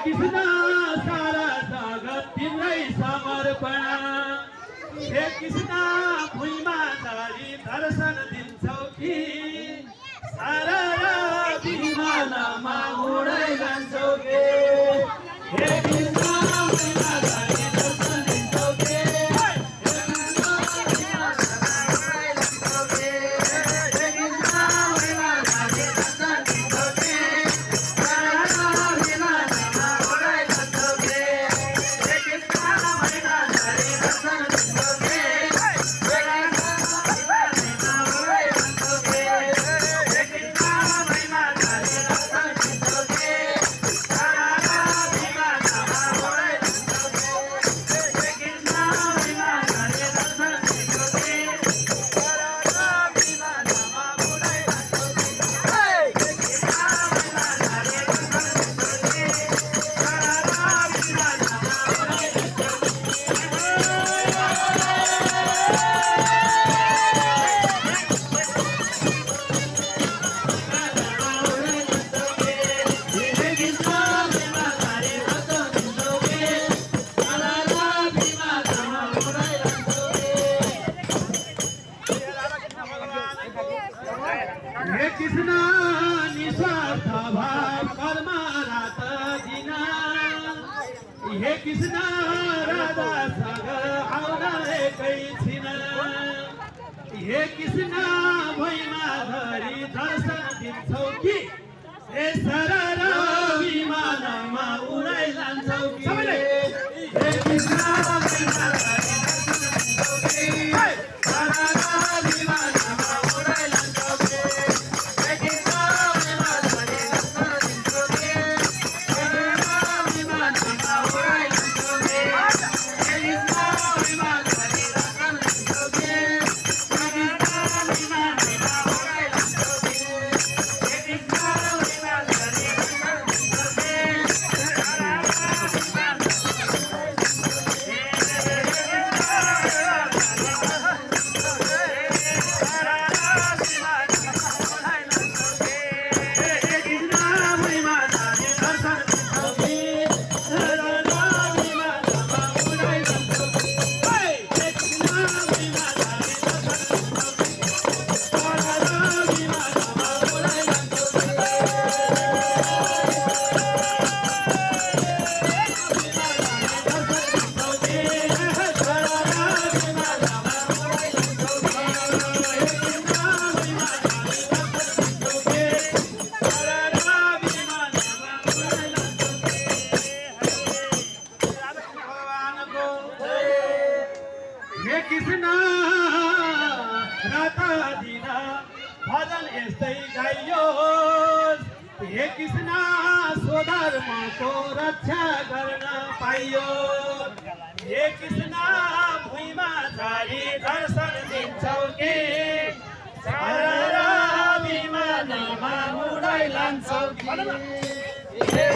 कृष्ण सारा जगत तिम्रै समर्पण हे कृष्ण भुइँमा झरी दर्शन दिन्छौ कि सारा विमानमा उडै जान्छौ के हे कृष्ण भुइँमा झरी दर्शन दिन्छौ के हे कृष्ण निस्वार्थ भाव कर्म रात दिन हे कृष्ण राधा सागर आउन एकैछिन हे कृष्ण भुइँमा धरी दर्शन दिन्छौ कि हे सरर विमानमा उडाइ जान्छौ कि हे कृष्ण भुइँमा धरी दर्शन दिन्छौ कि सरर विमानमा उडाइ जान्छौ कि कृष्ण रात दिन भजन यस्तै गाइयोस् हे कृष्ण स्वधर्मको रक्षा गर्न पाइयो हे कृष्ण भुइँमा झरी दर्शन दिन्छौ के सारा विमानमा उडाइ लान्छौ कि हे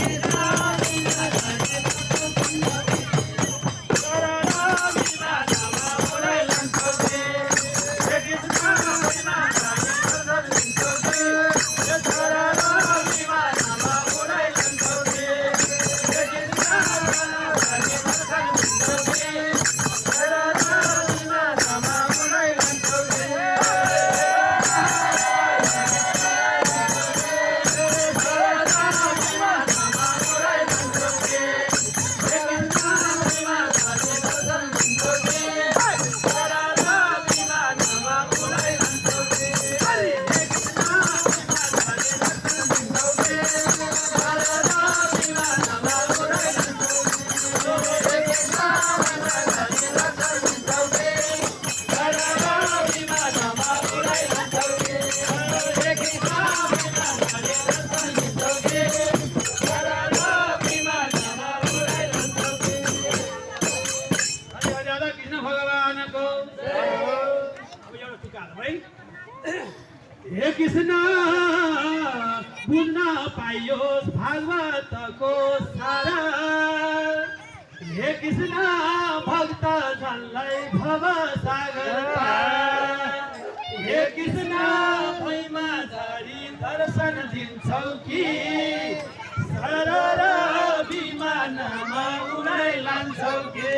हे कृष्ण बुझ्न पाइयोस् भागवतको सारा हे कृष्ण भक्त जनलाई भव सागर पार हे कृष्ण भैमा झरी दर्शन दिन्छौ कि सरर विमानमा उडाइ लान्छौ कि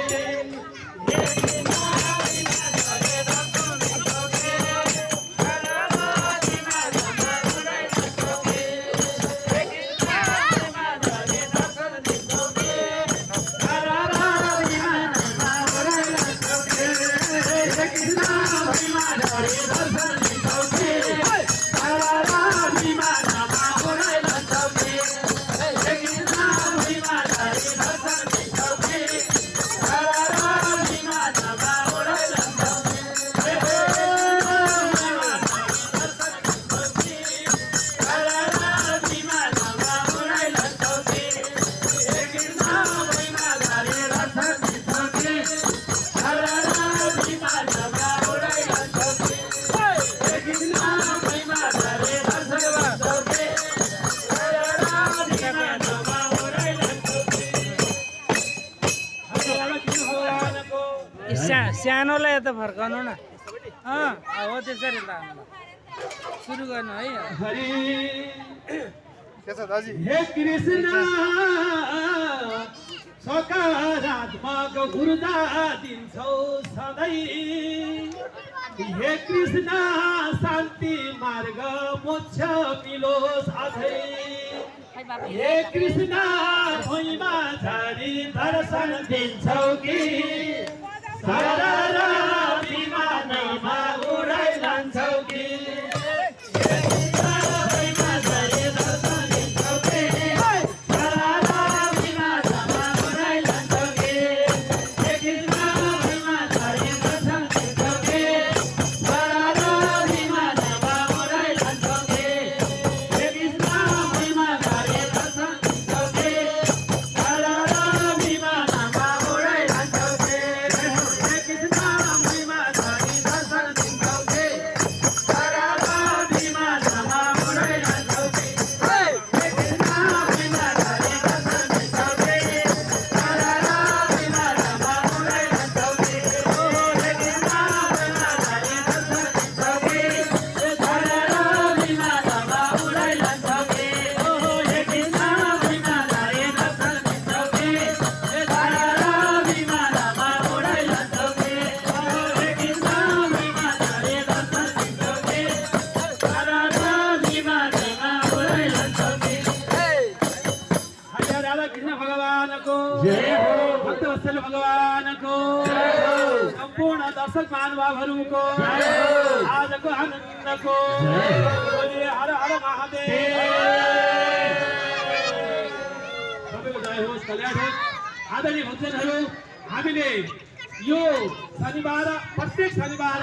सानोलाई यता फर्काउनु न हो त्यसरी ल सुरु गर्नु है हे कृष्ण सकारात्मक ऊर्जा दिन्छौ सधैँ हे कृष्ण शान्ति मार्ग मोक्ष मिलोस् अझै हे कृष्ण भुइँमा झरी दर्शन दिन्छौ कि सरर विमानमा उडाइ लान्छौ कि भक्तवत्सल भगवानको सम्पूर्ण दर्शक महानुभावहरूको आजको आनन्दको हर हर महादेव सबैको जय होस् कल्याण होस्। आदरणीय भक्तजनहरू हामीले यो शनिबार प्रत्येक शनिबार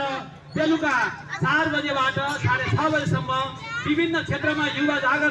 बेलुका 4 बजेबाट 6:30 बजेसम्म विभिन्न क्षेत्रमा युवा जागर